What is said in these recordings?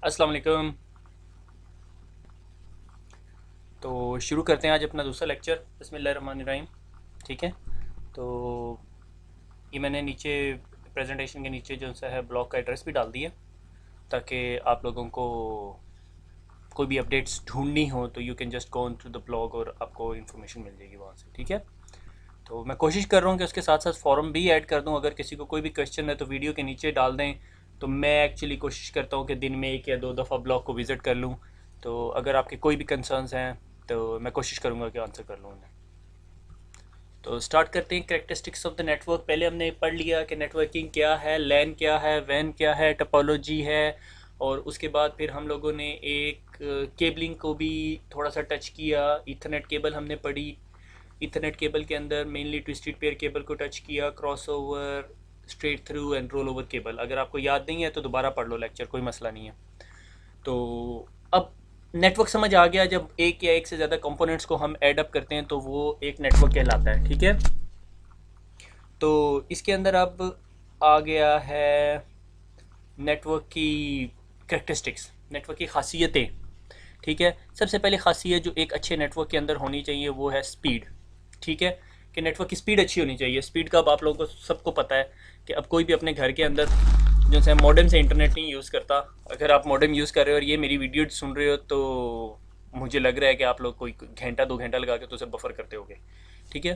अस्सलाम वालेकुम। तो शुरू करते हैं आज अपना दूसरा लेक्चर। बिस्मिल्लाहिर्रहमानिर्रहीम। ठीक है। तो ये मैंने नीचे प्रेजेंटेशन के नीचे जो सा है ब्लॉग का एड्रेस भी डाल दिया, ताकि आप लोगों को कोई भी अपडेट्स ढूंढनी हो तो you can just go on to the blog और आपको इन्फॉर्मेशन मिल जाएगी वहाँ से। ठीक है। तो मैं कोशिश कर रहा हूँ कि उसके साथ साथ फॉरम भी ऐड कर दूँ। अगर किसी को कोई भी क्वेश्चन है तो वीडियो के नीचे डाल दें। तो मैं एक्चुअली कोशिश करता हूँ कि दिन में एक या दो दफ़ा ब्लॉग को विज़िट कर लूँ। तो अगर आपके कोई भी कंसर्न्स हैं तो मैं कोशिश करूँगा कि आंसर कर लूँ उन्हें। तो स्टार्ट करते हैं। कैरेक्टरिस्टिक्स ऑफ द नेटवर्क पहले हमने पढ़ लिया कि नेटवर्किंग क्या है, लैन क्या है, वैन क्या है, टोपोलॉजी है। और उसके बाद फिर हम लोगों ने एक केबलिंग को भी थोड़ा सा टच किया। ईथरनेट केबल हमने पढ़ी। ईथरनेट केबल के अंदर मेनली ट्विस्टेड पेयर केबल को टच किया, crossover, straight through and roll over cable. अगर आपको याद नहीं है तो दोबारा पढ़ लो लेक्चर, कोई मसला नहीं है। तो अब नेटवर्क समझ आ गया, जब एक या एक से ज़्यादा कंपोनेंट्स को हम ऐड अप करते हैं तो वो एक नेटवर्क कहलाता है। ठीक है। तो इसके अंदर अब आ गया है नेटवर्क की करेक्टरिस्टिक्स, नेटवर्क की खासियतें। ठीक है। सबसे पहले खासियत जो एक अच्छे नेटवर्क के अंदर होनी चाहिए वो है स्पीड। ठीक है। कि नेटवर्क की स्पीड अच्छी होनी चाहिए। स्पीड का अब आप लोगों को सबको पता है कि अब कोई भी अपने घर के अंदर जो है मॉडेम से इंटरनेट नहीं यूज़ करता। अगर आप मॉडेम यूज़ कर रहे हो और ये मेरी वीडियो सुन रहे हो तो मुझे लग रहा है कि आप लोग कोई घंटा 2 घंटा लगा के तो उसे बफर करते होगे। ठीक है।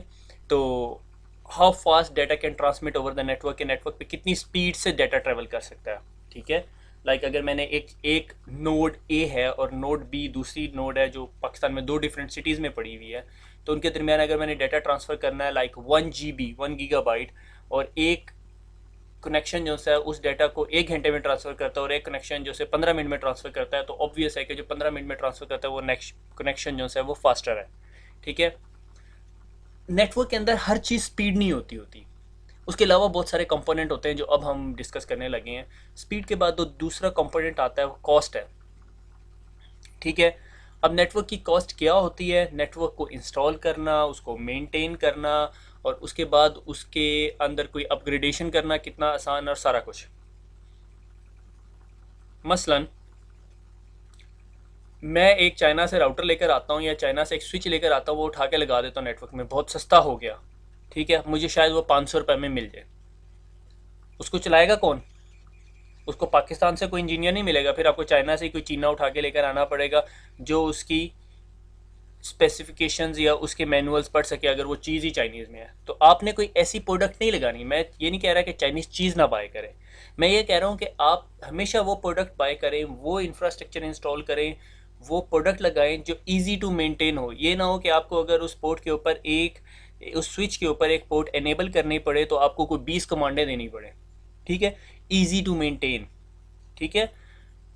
तो how fast data can transmit over the network, के नेटवर्क पे कितनी स्पीड से डाटा ट्रेवल कर सकता है। ठीक है। लाइक अगर मैंने एक नोड ए है और नोड बी दूसरी नोड है जो पाकिस्तान में दो डिफरेंट सिटीज़ में पड़ी हुई है, तो उनके दरमियान अगर मैंने डाटा ट्रांसफ़र करना है लाइक 1 GB 1 GB, और एक कनेक्शन जो है उस डाटा को 1 घंटे में ट्रांसफ़र करता है और एक कनेक्शन जो है 15 मिनट में ट्रांसफ़र करता है, तो ऑब्वियस है कि जो 15 मिनट में ट्रांसफ़र करता है वो नेक्स्ट कनेक्शन जो है वो फास्टर है। ठीक है। नेटवर्क के अंदर हर चीज़ स्पीड नहीं होती। उसके अलावा बहुत सारे कंपोनेंट होते हैं जो अब हम डिस्कस करने लगे हैं। स्पीड के बाद जो दूसरा कंपोनेंट आता है वो कॉस्ट है। ठीक है। अब नेटवर्क की कॉस्ट क्या होती है? नेटवर्क को इंस्टॉल करना, उसको मेंटेन करना और उसके बाद उसके अंदर कोई अपग्रेडेशन करना कितना आसान और सारा कुछ। मसलन मैं एक चाइना से राउटर लेकर आता हूँ या चाइना से एक स्विच लेकर आता हूँ, वो उठा के लगा देता हूँ नेटवर्क में, बहुत सस्ता हो गया। ठीक है। मुझे शायद वो 500 रुपये में मिल जाए। उसको चलाएगा कौन? उसको पाकिस्तान से कोई इंजीनियर नहीं मिलेगा, फिर आपको चाइना से कोई चीना उठा के लेकर आना पड़ेगा जो उसकी स्पेसिफिकेशंस या उसके मैनुअल्स पढ़ सके, अगर वो चीज़ ही चाइनीज़ में है। तो आपने कोई ऐसी प्रोडक्ट नहीं लगानी। मैं ये नहीं कह रहा कि चाइनीज़ चीज़ ना बाय करें, मैं ये कह रहा हूँ कि आप हमेशा वो प्रोडक्ट बाय करें, वो इंफ्रास्ट्रक्चर इंस्टॉल करें, वो प्रोडक्ट लगाएं जो ईजी टू मेंटेन हो। ये ना हो कि आपको अगर उस पोर्ट के ऊपर उस स्विच के ऊपर एक पोर्ट एनेबल करनी पड़े तो आपको कोई 20 कमांडें देनी पड़े। ठीक है। Easy to maintain. ठीक है।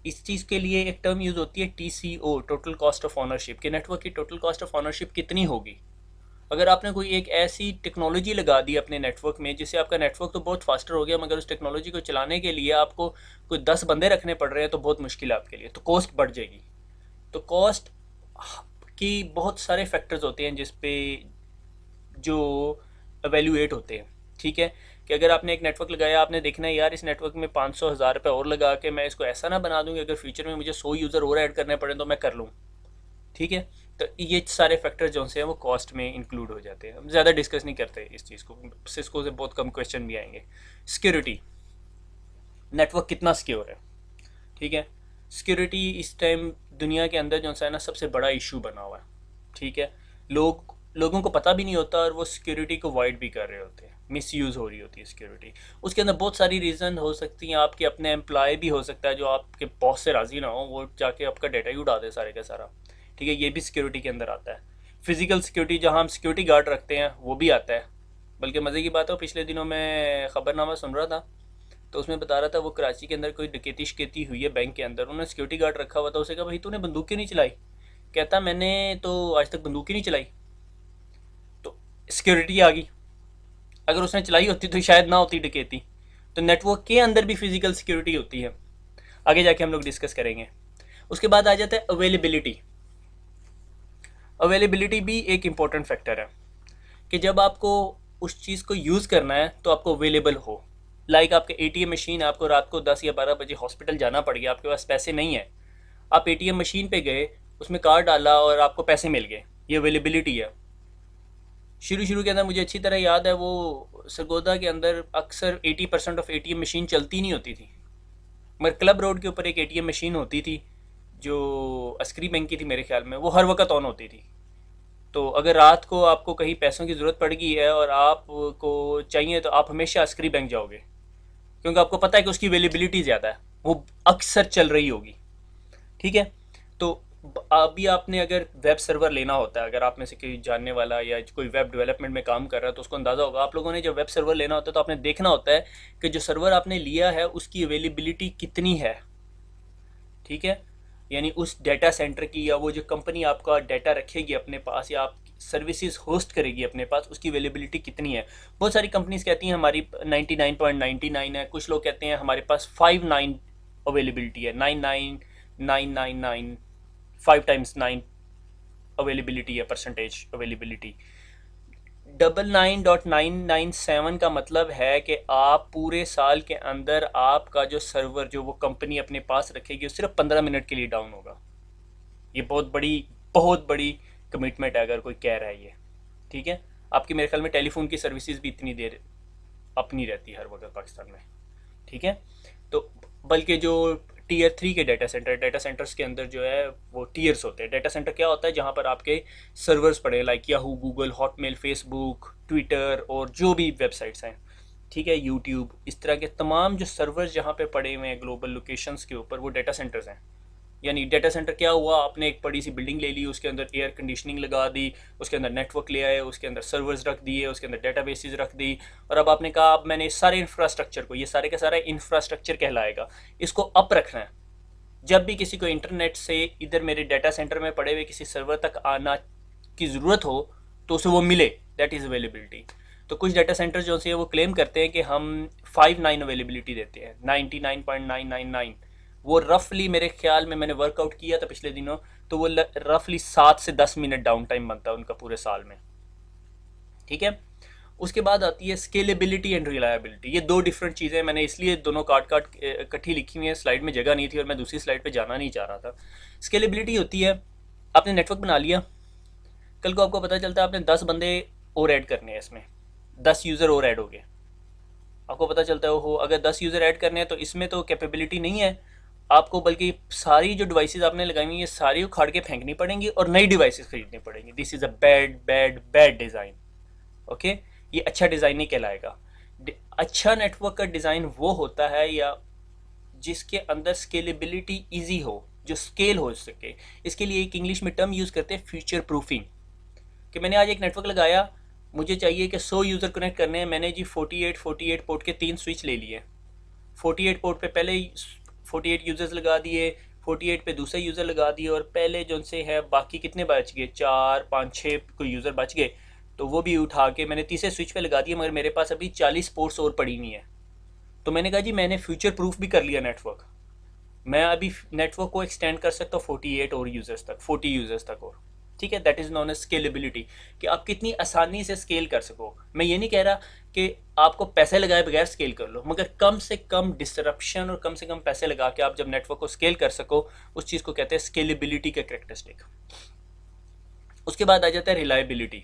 इस चीज़ के लिए एक टर्म यूज़ होती है TCO, total cost of ownership, के नेटवर्क की टोटल कॉस्ट ऑफ ऑनरशिप कितनी होगी। अगर आपने कोई एक ऐसी टेक्नोलॉजी लगा दी अपने नेटवर्क में जिससे आपका नेटवर्क तो बहुत फास्टर हो गया, मगर उस टेक्नोलॉजी को चलाने के लिए आपको कोई 10 बंदे रखने पड़ रहे हैं तो बहुत मुश्किल है आपके लिए, तो कॉस्ट बढ़ जाएगी। तो कॉस्ट की बहुत सारे फैक्टर्स होते हैं जिस पे जो एवेल्यूएट होते हैं। ठीक है। कि अगर आपने एक नेटवर्क लगाया, आपने देखना है यार इस नेटवर्क में 500 हज़ार रुपये और लगा के मैं इसको ऐसा ना बना दूँ कि अगर फ्यूचर में मुझे 100 यूज़र और ऐड करने पड़े तो मैं कर लूँ। ठीक है। तो ये सारे फैक्टर जो से हैं वो कॉस्ट में इंक्लूड हो जाते हैं। हम ज़्यादा डिस्कस नहीं करते इस चीज़ को, सिस्को से बहुत कम क्वेश्चन भी आएंगे। सिक्योरिटी, नेटवर्क कितना सिक्योर है। ठीक है। सिक्योरिटी इस टाइम दुनिया के अंदर जो है ना सबसे बड़ा इशू बना हुआ है। ठीक है। लोगों को पता भी नहीं होता और वो सिक्योरिटी को वाइड भी कर रहे होते हैं, मिस यूज़ हो रही होती है सिक्योरिटी। उसके अंदर बहुत सारी रीज़न हो सकती हैं। आपके अपने एम्प्लॉय भी हो सकता है जो आपके बॉस से राज़ी ना हो, वो जाके आपका डाटा ही उड़ा दे सारे का सारा। ठीक है। ये भी सिक्योरिटी के अंदर आता है। फिजिकल सिक्योरिटी, जहाँ हम सिक्योरिटी गार्ड रखते हैं, वो भी आता है। बल्कि मज़े की बात है, पिछले दिनों मैं ख़बरनामा सुन रहा था तो उसमें बता रहा था वो कराची के अंदर कोई डकैती शिकैती हुई है बैंक के अंदर, उन्होंने सिक्योरिटी गार्ड रखा हुआ था। उसे कहा भाई तूने बंदूक क्यों नहीं चलाई? कहता मैंने तो आज तक बंदूक ही नहीं चलाई। तो सिक्योरिटी आ गई। अगर उसने चलाई होती तो शायद ना होती डकैती। तो नेटवर्क के अंदर भी फिजिकल सिक्योरिटी होती है, आगे जाके हम लोग डिस्कस करेंगे। उसके बाद आ जाता है अवेलेबिलिटी। अवेलेबिलिटी भी एक इम्पॉर्टेंट फैक्टर है कि जब आपको उस चीज़ को यूज़ करना है तो आपको अवेलेबल हो। लाइक आपके एटीएम मशीन, आपको रात को 10 या 12 बजे हॉस्पिटल जाना पड़ गया, आपके पास पैसे नहीं है, आप एटीएम मशीन पे गए, उसमें कार्ड डाला और आपको पैसे मिल गए, ये अवेलेबिलिटी है। शुरू शुरू के अंदर मुझे अच्छी तरह याद है, वो सरगोदा के अंदर अक्सर 80% ऑफ एटीएम मशीन चलती नहीं होती थी, मगर क्लब रोड के ऊपर एक एटीएम मशीन होती थी जो अस्करी बैंक की थी मेरे ख्याल में, वो हर वक्त ऑन होती थी। तो अगर रात को आपको कहीं पैसों की ज़रूरत पड़ गई है और आपको चाहिए तो आप हमेशा अस्करी बैंक जाओगे, क्योंकि आपको पता है कि उसकी अवेलेबिलिटी ज़्यादा है, वो अक्सर चल रही होगी। ठीक है। तो अभी आपने अगर वेब सर्वर लेना होता है, अगर आप में से कोई जानने वाला या कोई वेब डेवलपमेंट में काम कर रहा है तो उसको अंदाज़ा होगा, आप लोगों ने जब वेब सर्वर लेना होता है तो आपने देखना होता है कि जो सर्वर आपने लिया है उसकी अवेलेबिलिटी कितनी है। ठीक है। यानी उस डेटा सेंटर की, या वो जो कंपनी आपका डेटा रखेगी अपने पास या आप सर्विसेज होस्ट करेगी अपने पास, उसकी अवेलेबिलिटी कितनी है। बहुत सारी कंपनीज कहती हैं हमारी 99.99 है, कुछ लोग कहते हैं हमारे पास 59 अवेलेबिलिटी है, 99,999 5 टाइम्स 9 अवेलेबिलिटी है, परसेंटेज अवेलेबिलिटी। 99.997 का मतलब है कि आप पूरे साल के अंदर आपका जो सर्वर जो वो कंपनी अपने पास रखेगी वो सिर्फ 15 मिनट के लिए डाउन होगा। ये बहुत बड़ी कमिटमेंट है अगर कोई कह रहा है ये। ठीक है। आपकी मेरे ख्याल में टेलीफोन की सर्विसेज भी इतनी देर अपनी रहती है हर वक्त पाकिस्तान में। ठीक है। तो बल्कि जो टीयर 3 के डाटा सेंटर्स के अंदर जो है वो टीयर्स होते हैं। डाटा सेंटर क्या होता है, जहाँ पर आपके सर्वर्स पड़े, like Yahoo, Google, Hotmail, Facebook, Twitter और जो भी वेबसाइट्स हैं, ठीक है, यूट्यूब, इस तरह के तमाम जो सर्वर्स जहाँ पे पड़े हुए हैं ग्लोबल लोकेशंस के ऊपर, वो डाटा सेंटर्स हैं। यानी डाटा सेंटर क्या हुआ, आपने एक बड़ी सी बिल्डिंग ले ली, उसके अंदर एयर कंडीशनिंग लगा दी, उसके अंदर नेटवर्क ले आए, उसके अंदर सर्वर्स रख दिए, उसके अंदर डेटाबेसेस रख दी, और अब आपने कहा अब मैंने सारे इंफ्रास्ट्रक्चर को, ये सारे का सारा इंफ्रास्ट्रक्चर कहलाएगा, इसको अप रखना है। जब भी किसी को इंटरनेट से इधर मेरे डाटा सेंटर में पड़े हुए किसी सर्वर तक आना की ज़रूरत हो तो उसे वो मिले, दैट इज़ अवेलेबिलिटी। तो कुछ डाटा सेंटर जो से वो क्लेम करते हैं कि हम 59 अवेलेबिलिटी देते हैं, 99.999। वो रफली मेरे ख्याल में, मैंने वर्कआउट किया था पिछले दिनों, तो वो रफली 7 से 10 मिनट डाउन टाइम बनता है उनका पूरे साल में। ठीक है। उसके बाद आती है स्केलेबिलिटी एंड रिलायबिलिटी। ये दो डिफरेंट चीज़ें, मैंने इसलिए दोनों काट इकट्ठी लिखी हुई है, स्लाइड में जगह नहीं थी और मैं दूसरी स्लाइड पे जाना नहीं चाह रहा था। स्केलेबिलिटी होती है, आपने नेटवर्क बना लिया, कल को आपको पता चलता है आपने 10 बंदे और ऐड करने हैं, इसमें 10 यूज़र और ऐड हो गए, आपको पता चलता है हो अगर 10 यूज़र ऐड करने हैं तो इसमें तो कैपेबिलिटी नहीं है आपको, बल्कि सारी जो डिवाइसेस आपने लगाई हुई है सारी उखाड़ के फेंकनी पड़ेंगी और नई डिवाइसेस खरीदनी पड़ेंगी। This is a bad bad bad design. Okay, ये अच्छा डिज़ाइन नहीं कहलाएगा। अच्छा नेटवर्क का डिज़ाइन वो होता है या जिसके अंदर स्केलेबिलिटी ईजी हो, जो स्केल हो सके। इसके लिए एक इंग्लिश में टर्म यूज़ करते हैं, फ्यूचर प्रूफिंग। कि मैंने आज एक नेटवर्क लगाया, मुझे चाहिए कि 100 यूज़र कनेक्ट करने हैं, मैंने जी 48 पोर्ट के 3 स्विच ले लिए। 48 पोर्ट पे पहले 48 यूज़र्स लगा दिए, 48 पे दूसरे यूज़र लगा दिए, और पहले जो उनसे है बाकी कितने बच गए, 4 5 6 कोई यूज़र बच गए, तो वो भी उठा के मैंने तीसरे स्विच पे लगा दिया, मगर मेरे पास अभी 40 पोर्ट्स और पड़ी हुई हैं। तो मैंने कहा जी मैंने फ्यूचर प्रूफ भी कर लिया नेटवर्क, मैं अभी नेटवर्क को एक्सटेंड कर सकता हूँ 48 और यूज़र्स तक, 40 यूज़र्स तक और। ठीक है, that is non age scalability, कि आप कितनी आसानी से स्केल कर सको। मैं ये नहीं कह रहा कि आपको पैसे लगाए बगैर स्केल कर लो, मगर कम से कम डिसरप्शन और कम से कम पैसे लगा के आप जब नेटवर्क को स्केल कर सको, उस चीज़ को कहते हैं स्केलेबिलिटी का कैरेक्टरिस्टिक। उसके बाद आ जाता है रिलायबिलिटी।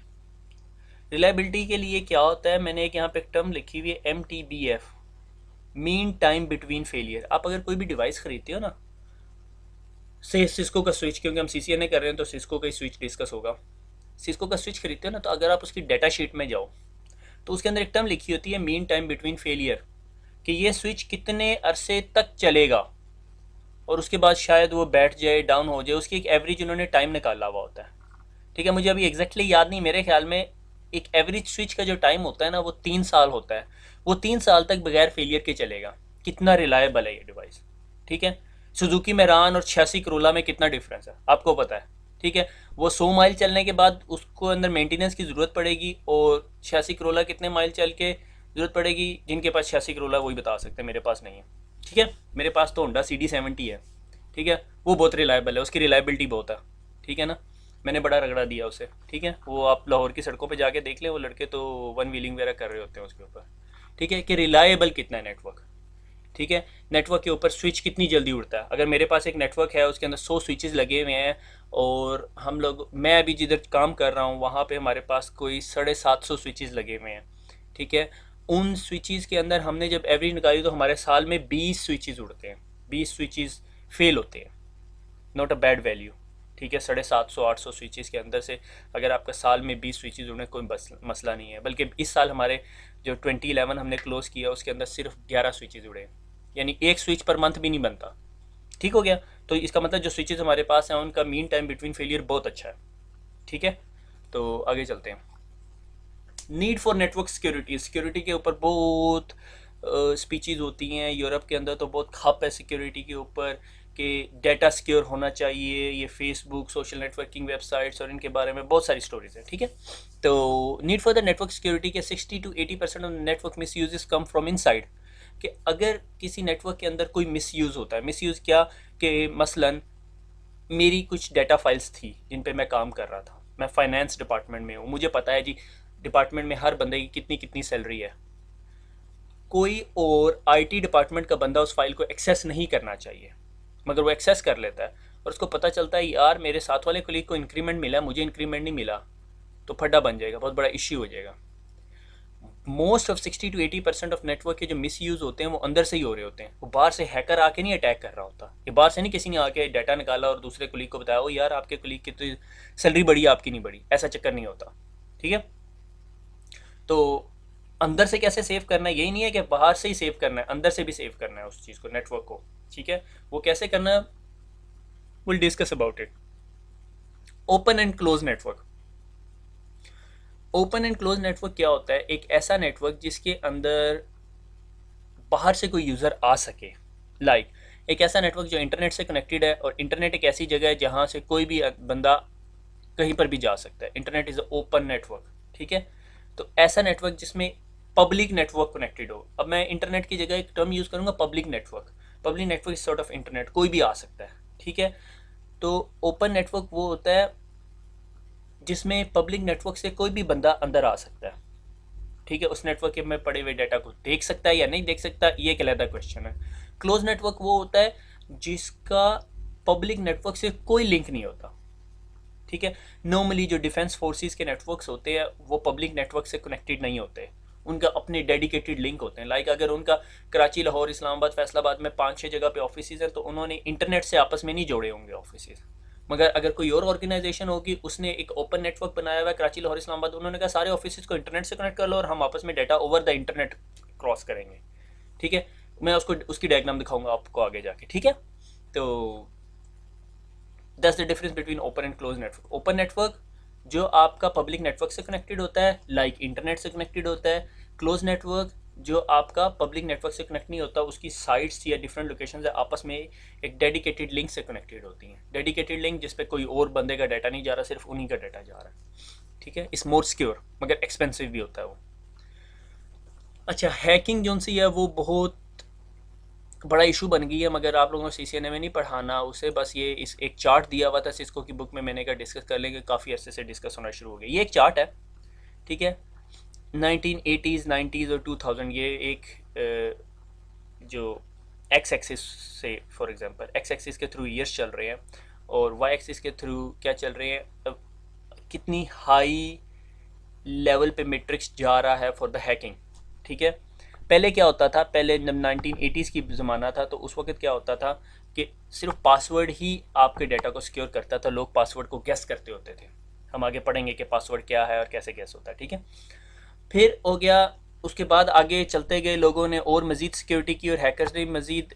रिलायबिलिटी के लिए क्या होता है, मैंने एक यहाँ पे एक टर्म लिखी हुई है, MTBF, mean time between failure. आप अगर कोई भी डिवाइस खरीदते हो ना, से सिस्को का स्विच, क्योंकि हम CCNA कर रहे हैं तो सिस्को का ही स्विच डिस्कस होगा। सिस्को का स्विच खरीदते हो ना, तो अगर आप उसकी डाटा शीट में जाओ तो उसके अंदर एक टर्म लिखी होती है, मीन टाइम बिटवीन फेलियर, कि ये स्विच कितने अरसे तक चलेगा और उसके बाद शायद वो बैठ जाए, डाउन हो जाए, उसकी एक एवरेज उन्होंने टाइम निकाला हुआ होता है। ठीक है, मुझे अभी एग्जैक्टली याद नहीं, मेरे ख्याल में एक एवरेज स्विच का जो टाइम होता है ना वो 3 साल होता है, वो 3 साल तक बगैर फेलियर के चलेगा। कितना रिलायबल है ये डिवाइस। ठीक है, सुजुकी मेरान और 86 करोला में कितना डिफरेंस है आपको पता है। ठीक है, वो 100 माइल चलने के बाद उसको अंदर मेंटेनेंस की ज़रूरत पड़ेगी, और 86 करोला कितने माइल चल के ज़रूरत पड़ेगी, जिनके पास 86 करोला वही बता सकते हैं, मेरे पास नहीं है। ठीक है, मेरे पास तो होंडा CD70 है। ठीक है, वो बहुत रिलायबल है, उसकी रिलायबिलिटी बहुत है। ठीक है ना, मैंने बड़ा रगड़ा दिया उसे। ठीक है, वो आप लाहौर की सड़कों पे जाके देख लें, वो लड़के तो वन व्हीलिंग वगैरह कर रहे होते हैं उसके ऊपर। ठीक है, कि रिलायबल कितना है नेटवर्क, ठीक है, नेटवर्क के ऊपर स्विच कितनी जल्दी उड़ता है। अगर मेरे पास एक नेटवर्क है उसके अंदर 100 स्विचेस लगे हुए हैं और मैं अभी जिधर काम कर रहा हूँ वहाँ पे हमारे पास कोई 750 स्विचेस लगे हुए हैं, ठीक है, उन स्विचेस के अंदर हमने जब एवरेज निकाली तो हमारे साल में 20 स्विचेस उड़ते हैं, 20 स्विचेस फेल होते हैं, नॉट अ बैड वैल्यू, ठीक है। 750-800 स्विचेस के अंदर से अगर आपका साल में 20 स्विचेस उड़ने कोई मसला नहीं है। बल्कि इस साल हमारे जो 2011 हमने क्लोज किया उसके अंदर सिर्फ 11 स्विचेस उड़े, यानी एक स्विच पर मंथ भी नहीं बनता, ठीक हो गया। तो इसका मतलब जो स्विचेस हमारे पास हैं उनका मीन टाइम बिटवीन फेलियर बहुत अच्छा है, ठीक है। तो आगे चलते हैं। Need for network security, security के ऊपर बहुत स्पीचेस होती हैं। यूरोप के अंदर तो बहुत खप है सिक्योरिटी के ऊपर कि डाटा सिक्योर होना चाहिए, ये फेसबुक, सोशल नेटवर्किंग वेबसाइट्स और इनके बारे में बहुत सारी स्टोरीज हैं, ठीक है। तो need for the network security के 60-80% of network miss use come from inside, कि अगर किसी नेटवर्क के अंदर कोई मिस यूज़ होता है, मिस यूज़ क्या, कि मसलन मेरी कुछ डाटा फाइल्स थी जिन पे मैं काम कर रहा था, मैं फाइनेंस डिपार्टमेंट में हूँ, मुझे पता है जी डिपार्टमेंट में हर बंदे की कितनी कितनी सैलरी है, कोई और आईटी डिपार्टमेंट का बंदा उस फाइल को एक्सेस नहीं करना चाहिए, मगर वो एक्सेस कर लेता है और उसको पता चलता है यार मेरे साथ वाले कोलीग को इंक्रीमेंट मिला, मुझे इंक्रीमेंट नहीं मिला, तो फड्डा बन जाएगा, बहुत बड़ा इश्यू हो जाएगा। मोस्ट ऑफ 60-80% ऑफ नेटवर्क के जो मिस यूज़ होते हैं वो अंदर से ही हो रहे होते हैं, वो बाहर से हैकर आके नहीं अटैक कर रहा होता, ये बाहर से नहीं किसी ने आके डाटा निकाला और दूसरे कुलीग को बताया ओ यार आपके कुलीग की तो सैलरी बढ़ी आपकी नहीं बढ़ी, ऐसा चक्कर नहीं होता, ठीक है। तो अंदर से कैसे सेव करना है, यही नहीं है कि बाहर से ही सेव करना है, अंदर से भी सेव करना है उस चीज़ को, नेटवर्क को, ठीक है। वो कैसे करना है, will discuss about it. Open and close network, open and close network क्या होता है, एक ऐसा नेटवर्क जिसके अंदर बाहर से कोई यूज़र आ सके, लाइक एक ऐसा नेटवर्क जो इंटरनेट से कनेक्टेड है, और इंटरनेट एक ऐसी जगह है जहाँ से कोई भी बंदा कहीं पर भी जा सकता है, internet is a open network, ठीक है। तो ऐसा नेटवर्क जिसमें पब्लिक नेटवर्क कनेक्टेड हो, अब मैं इंटरनेट की जगह एक टर्म यूज़ करूँगा public network, public network is sort of internet, कोई भी आ सकता है, ठीक है। तो ओपन नेटवर्क वो होता है जिसमें पब्लिक नेटवर्क से कोई भी बंदा अंदर आ सकता है, ठीक है, उस नेटवर्क के में पड़े हुए डाटा को देख सकता है या नहीं देख सकता, ये एक अलग क्वेश्चन है। क्लोज नेटवर्क वो होता है जिसका पब्लिक नेटवर्क से कोई लिंक नहीं होता, ठीक है। नॉर्मली जो डिफेंस फोर्सेस के नेटवर्क्स होते हैं वो पब्लिक नेटवर्क से कनेक्टेड नहीं होते, उनका अपने डेडिकेटेड लिंक होते हैं। लाइक अगर उनका कराची, लाहौर, इस्लामाबाद, फैसलाबाद में 5-6 जगह पे ऑफिस हैं तो उन्होंने इंटरनेट से आपस में नहीं जोड़े होंगे ऑफिस। मगर अगर कोई और ऑर्गेनाइजेशन होगी उसने एक ओपन नेटवर्क बनाया हुआ है कराची, लाहौर, इस्लामाबाद, उन्होंने कहा सारे ऑफिस को इंटरनेट से कनेक्ट कर लो और हम आपस में data over the internet cross करेंगे, ठीक है। मैं उसको उसकी डायग्राम दिखाऊंगा आपको आगे जाके, ठीक है। तो that's the difference between open and close network. Open network जो आपका पब्लिक नेटवर्क से कनेक्टेड होता है, लाइक इंटरनेट से कनेक्टेड होता है। क्लोज नेटवर्क जो आपका पब्लिक नेटवर्क से कनेक्ट नहीं होता, उसकी साइट्स या डिफरेंट लोकेशन आपस में एक डेडिकेटेड लिंक से कनेक्टेड होती हैं। डेडिकेटेड लिंक जिस पे कोई और बंदे का डाटा नहीं जा रहा, सिर्फ उन्हीं का डाटा जा रहा है, ठीक है। इस मोर सिक्योर मगर एक्सपेंसिव भी होता है वो। अच्छा, हैकिंग जो सी है वो बहुत बड़ा इशू बन गई है, मगर आप लोगों को CCNA में नहीं पढ़ाना उसे, बस ये इस एक चार्ट दिया हुआ था सिस्को की बुक में, मैंने कहा डिस्कस कर लेंगे, काफ़ी अर्से से डिस्कस होना शुरू हो गया। ये एक चार्ट है, ठीक है, 1980s, 90s और 2000, ये एक जो एक्स एक्सिस से, फॉर एग्जांपल एक्स एक्सिस के थ्रू ईयर्स चल रहे हैं और वाई एक्सिस के थ्रू क्या चल रहे हैं, कितनी हाई लेवल पे मैट्रिक्स जा रहा है फॉर द हैकिंग, ठीक है। पहले क्या होता था, पहले जब 1980s की ज़माना था तो उस वक्त क्या होता था कि सिर्फ पासवर्ड ही आपके डाटा को सिक्योर करता था, लोग पासवर्ड को गैस करते होते थे। हम आगे पढ़ेंगे कि पासवर्ड क्या है और कैसे गैस होता है, ठीक है। फिर हो गया, उसके बाद आगे चलते गए, लोगों ने और मज़ीद सिक्योरिटी की और हैकर्स ने मज़ीद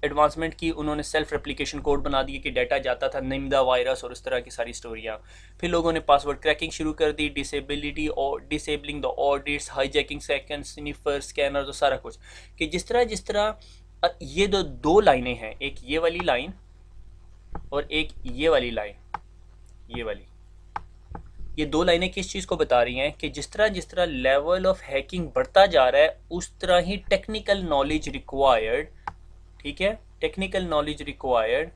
एडवांसमेंट की, उन्होंने सेल्फ रेप्लिकेशन कोड बना दिए कि डाटा जाता था, निम्दा वायरस और उस तरह की सारी स्टोरियाँ। फिर लोगों ने पासवर्ड क्रैकिंग शुरू कर दी, डिसेबिलिटी और disabling the audits, hijacking second, sniffer, scanner, तो सारा कुछ, कि जिस तरह ये दो लाइनें हैं, एक ये वाली लाइन और एक ये वाली लाइन, ये वाली, ये दो लाइनें किस चीज़ को बता रही हैं कि जिस तरह लेवल ऑफ हैकिंग बढ़ता जा रहा है उस तरह ही टेक्निकल नॉलेज रिक्वायर्ड, ठीक है, technical knowledge required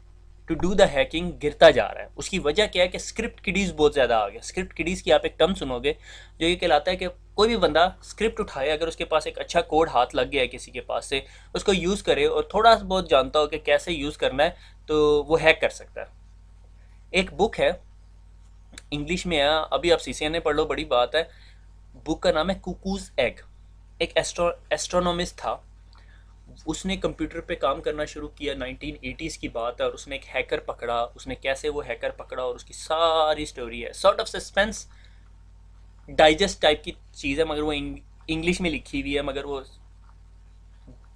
to do the hacking गिरता जा रहा है। उसकी वजह क्या है कि स्क्रिप्ट किडीज़ बहुत ज़्यादा आ गया। स्क्रिप्ट किडीज़ की आप एक टर्म सुनोगे जो ये कहलाता है कि कोई भी बंदा स्क्रिप्ट उठाए, अगर उसके पास एक अच्छा कोड हाथ लग गया है किसी के पास से, उसको यूज़ करे और थोड़ा बहुत जानता हो कि कैसे यूज़ करना है, तो वो हैक कर सकता है। एक बुक है, इंग्लिश में है, अभी आप सीसीएनए पढ़ लो, बड़ी बात है। बुक का नाम है कुकूज एग। एक एस्ट्रोनॉमिस्ट था, उसने कंप्यूटर पे काम करना शुरू किया, 1980s की बात है, और उसने एक हैकर पकड़ा। उसने कैसे वो हैकर पकड़ा और उसकी सारी स्टोरी है, sort of suspense digest type की चीज़ है, मगर वो इंग्लिश में लिखी हुई है, मगर वो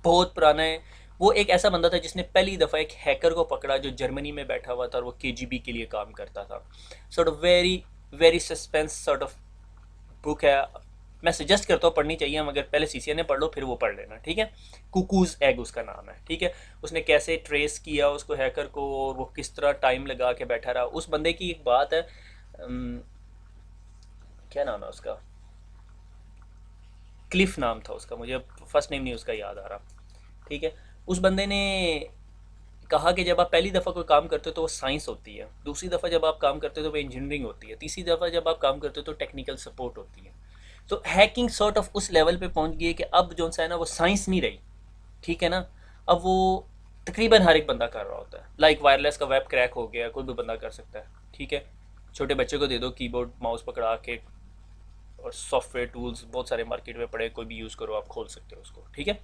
बहुत पुराना है। वो एक ऐसा बंदा था जिसने पहली दफ़ा एक हैकर को पकड़ा जो जर्मनी में बैठा हुआ था और वो केजीबी के लिए काम करता था। Sort of very very suspense sort of book है। मैं सजेस्ट करता हूँ पढ़नी चाहिए, मगर पहले सीसीएनए पढ़ लो फिर वो पढ़ लेना, ठीक है। कुकूज एग उसका नाम है, ठीक है। उसने कैसे ट्रेस किया उसको, हैकर को, और वो किस तरह टाइम लगा के बैठा रहा। उस बंदे की एक बात है, क्या नाम है उसका, क्लिफ नाम था उसका, मुझे फर्स्ट नेम नहीं उसका याद आ रहा, ठीक है। उस बंदे ने कहा कि जब आप पहली दफ़ा कोई काम करते हो तो वो साइंस होती है, दूसरी दफ़ा जब आप काम करते हो तो वो इंजीनियरिंग होती है, तीसरी दफ़ा जब आप काम करते हो तो टेक्निकल सपोर्ट होती है। तो हैकिंग सॉर्ट ऑफ उस लेवल पे पहुंच गई है कि अब जो सा है ना वो साइंस नहीं रही, ठीक है ना। अब वो तकरीबन हर एक बंदा कर रहा होता है। लाइक वायरलेस का वेब क्रैक हो गया, कोई भी बंदा कर सकता है, ठीक है। छोटे बच्चे को दे दो कीबोर्ड माउस पकड़ा के, और सॉफ्टवेयर टूल्स बहुत सारे मार्केट में पड़े, कोई भी यूज़ करो, आप खोल सकते हो उसको, ठीक है।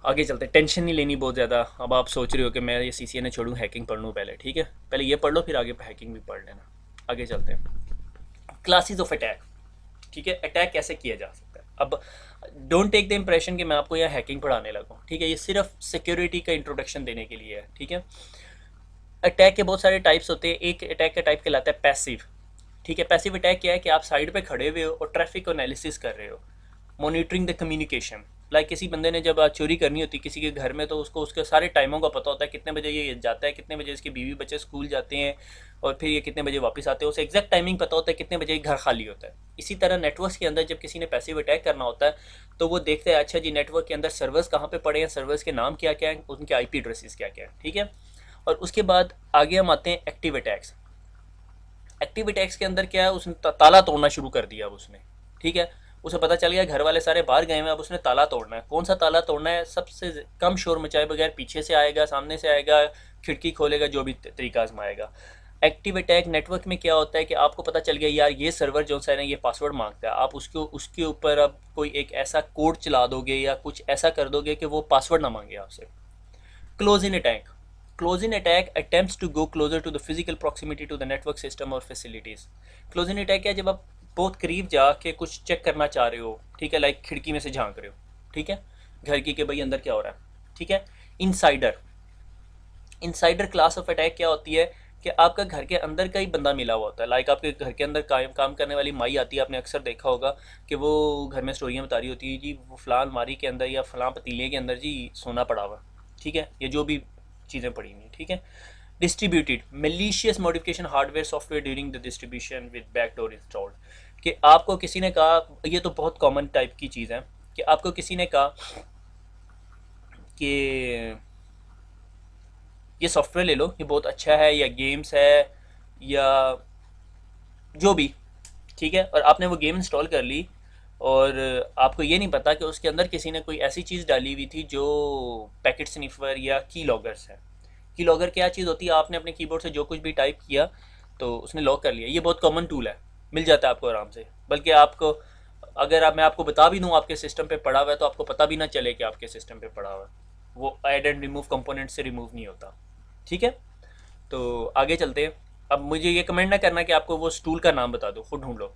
आगे चलते हैं, टेंशन नहीं लेनी बहुत ज़्यादा। अब आप सोच रहे हो कि मैं ये सीसीएनए छोड़ूं, हैकिंग पढ़ लूँ पहले, ठीक है। पहले ये पढ़ लो फिर आगे हैकिंग भी पढ़ लेना। आगे चलते हैं, क्लासेस ऑफ अटैक, ठीक है। अटैक कैसे किया जा सकता है। अब डोंट टेक द इम्प्रेशन कि मैं आपको यहाँ हैकिंग पढ़ाने लगूँ, ठीक है। ये सिर्फ सिक्योरिटी का इंट्रोडक्शन देने के लिए है, ठीक है। अटैक के बहुत सारे टाइप्स होते हैं। एक अटैक का टाइप कहलाता है पैसिव, ठीक है। पैसिव अटैक क्या है कि आप साइड पे खड़े हुए हो और ट्रैफिक को एनालिसिस कर रहे हो, मॉनिटरिंग द कम्युनिकेशन। लाइक किसी बंदे ने जब चोरी करनी होती है किसी के घर में, तो उसको उसके सारे टाइमों का पता होता है, कितने बजे ये जाता है, कितने बजे इसके बीवी बच्चे स्कूल जाते हैं, और फिर ये कितने बजे वापस आते हैं, उसे एग्जैक्ट टाइमिंग पता होता है, कितने बजे घर खाली होता है। इसी तरह नेटवर्क के अंदर जब किसी ने पैसिव अटैक करना होता है तो वो देखते हैं, अच्छा जी नेटवर्क के अंदर सर्वर्स कहाँ पे पड़े हैं, सर्वर्स के नाम क्या क्या हैं, उनके आईपी एड्रेसेस क्या क्या हैं, ठीक है। और उसके बाद आगे हम आते हैं एक्टिव अटैक्स। एक्टिव अटैक्स के अंदर क्या है, उसने ताला तोड़ना शुरू कर दिया अब उसने, ठीक है। उसे पता चल गया घर वाले सारे बाहर गए हैं, अब उसने ताला तोड़ना है। कौन सा ताला तोड़ना है, सबसे कम शोर मचाए बगैर, पीछे से आएगा, सामने से आएगा, खिड़की खोलेगा, जो भी तरीका आजमाएगा। एक्टिव अटैक नेटवर्क में क्या होता है कि आपको पता चल गया यार ये सर्वर जो सा है ना ये पासवर्ड मांगता है, आप उसको उसके ऊपर अब कोई एक ऐसा कोड चला दोगे या कुछ ऐसा कर दोगे कि वो पासवर्ड ना मांगे आपसे। Close in attack, close in attack attempts to go closer to the physical proximity to the network system और फैसिलिटीज़। क्लोज इन अटैक क्या है, जब आप बहुत करीब जाके कुछ चेक करना चाह रहे हो, ठीक है। लाइक खिड़की में से झांक रहे हो, ठीक है, घर की के भाई अंदर क्या हो रहा है, ठीक है। Insider, insider class of attack क्या होती है कि आपका घर के अंदर का ही बंदा मिला हुआ होता है। लाइक आपके घर के अंदर काम करने वाली माई आती है, आपने अक्सर देखा होगा कि वो घर में स्टोरियाँ बता रही होती है, जी वो फलां अलमारी के अंदर या फलां पतीले के अंदर जी सोना पड़ा हुआ, ठीक है, ये जो भी चीज़ें पड़ी हुई, ठीक है। Distributed malicious modification hardware software during the distribution with backdoor installed, कि आपको किसी ने कहा, ये तो बहुत कॉमन टाइप की चीज़ है, कि आपको किसी ने कहा कि ये सॉफ्टवेयर ले लो, ये बहुत अच्छा है, या गेम्स है, या जो भी, ठीक है। और आपने वो गेम इंस्टॉल कर ली और आपको ये नहीं पता कि उसके अंदर किसी ने कोई ऐसी चीज़ डाली हुई थी जो पैकेट स्निफर या की लॉगर्स है। की लॉगर क्या चीज़ होती है, आपने अपने कीबोर्ड से जो कुछ भी टाइप किया तो उसने लॉक कर लिया। ये बहुत कॉमन टूल है, मिल जाता है आपको आराम से। बल्कि आपको, अगर मैं आपको बता भी दूँ आपके सिस्टम पे पड़ा हुआ है, तो आपको पता भी ना चले कि आपके सिस्टम पे पड़ा हुआ है। वो ऐड एंड रिमूव कंपोनेंट से रिमूव नहीं होता, ठीक है। तो आगे चलते हैं। अब मुझे ये कमेंट ना करना कि आपको वो टूल का नाम बता दो, खुद ढूंढ लो,